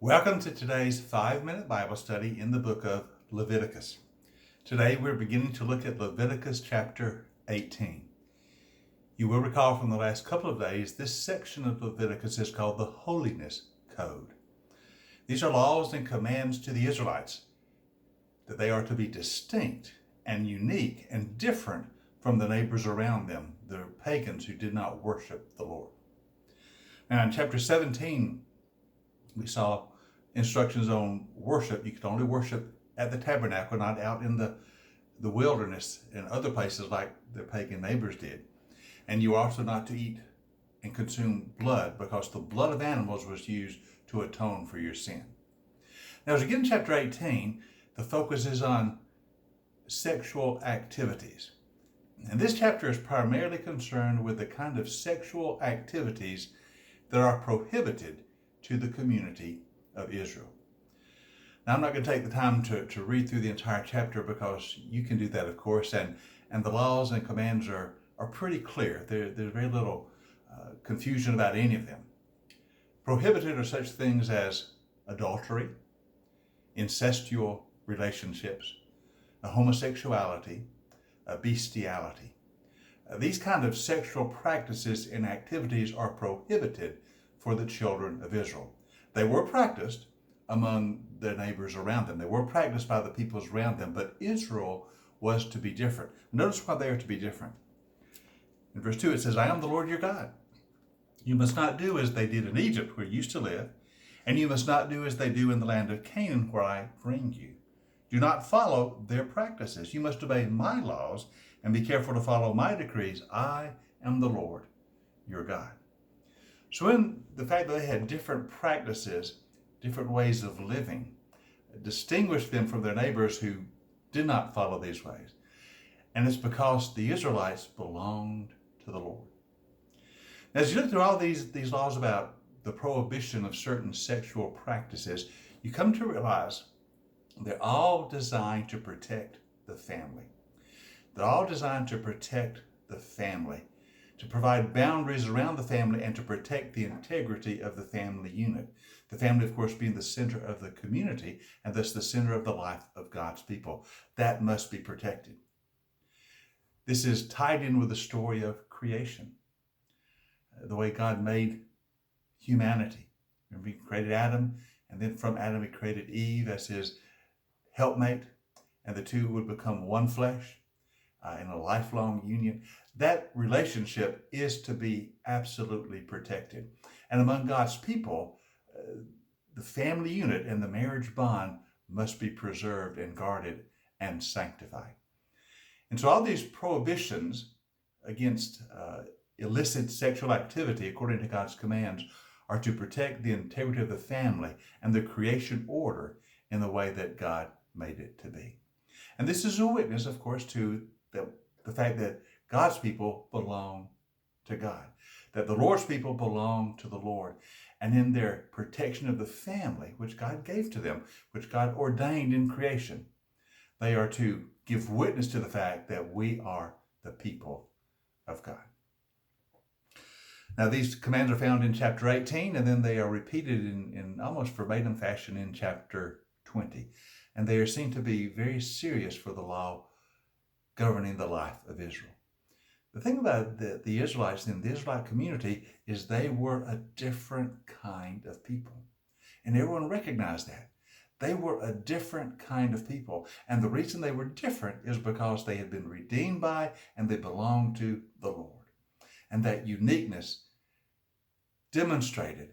Welcome to today's 5-minute Bible study in the book of Leviticus. Today we're beginning to look at Leviticus chapter 18. You will recall from the last couple of days, this section of Leviticus is called the Holiness Code. These are laws and commands to the Israelites that they are to be distinct and unique and different from the neighbors around them, the pagans who did not worship the Lord. Now in chapter 17, we saw instructions on worship. You could only worship at the tabernacle, not out in the wilderness and other places like their pagan neighbors did. And you are also not to eat and consume blood, because the blood of animals was used to atone for your sin. Now, as we get in chapter 18, the focus is on sexual activities. And this chapter is primarily concerned with the kind of sexual activities that are prohibited to the community of Israel. Now, I'm not going to take the time to read through the entire chapter, because you can do that, of course, and the laws and commands are pretty clear. There's very little confusion about any of them. Prohibited are such things as adultery, incestual relationships, homosexuality, bestiality. These kind of sexual practices and activities are prohibited for the children of Israel. They were practiced among their neighbors around them. They were practiced by the peoples around them, but Israel was to be different. Notice why they are to be different. In verse 2 it says, I am the Lord your God. You must not do as they did in Egypt, where you used to live, and you must not do as they do in the land of Canaan, where I bring you. Do not follow their practices. You must obey my laws and be careful to follow my decrees. I am the Lord your God. So in the fact that they had different practices, different ways of living, distinguished them from their neighbors who did not follow these ways. And it's because the Israelites belonged to the Lord. Now, as you look through all these laws about the prohibition of certain sexual practices, you come to realize they're all designed to protect the family. They're all designed to protect the family, to provide boundaries around the family, and to protect the integrity of the family unit. The family, of course, being the center of the community, and thus the center of the life of God's people. That must be protected. This is tied in with the story of creation, the way God made humanity. Remember, He created Adam, and then from Adam He created Eve as his helpmate, and the two would become one flesh in a lifelong union. That relationship is to be absolutely protected. And among God's people, the family unit and the marriage bond must be preserved and guarded and sanctified. And so all these prohibitions against illicit sexual activity, according to God's commands, are to protect the integrity of the family and the creation order in the way that God made it to be. And this is a witness, of course, to the fact that God's people belong to God, that the Lord's people belong to the Lord. And in their protection of the family, which God gave to them, which God ordained in creation, they are to give witness to the fact that we are the people of God. Now, these commands are found in chapter 18, and then they are repeated in almost verbatim fashion in chapter 20. And they are seen to be very serious for the law governing the life of Israel. The thing about the Israelites in the Israelite community is they were a different kind of people. And everyone recognized that. They were a different kind of people. And the reason they were different is because they had been redeemed by and they belonged to the Lord. And that uniqueness demonstrated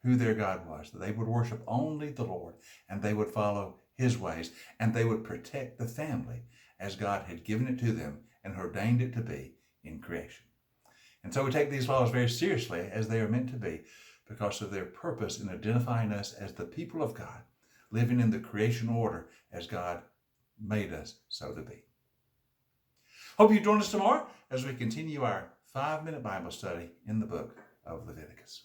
who their God was, that they would worship only the Lord, and they would follow His ways, and they would protect the family as God had given it to them and ordained it to be in creation. And so we take these laws very seriously, as they are meant to be, because of their purpose in identifying us as the people of God, living in the creation order as God made us so to be. Hope you join us tomorrow as we continue our 5-minute Bible study in the book of Leviticus.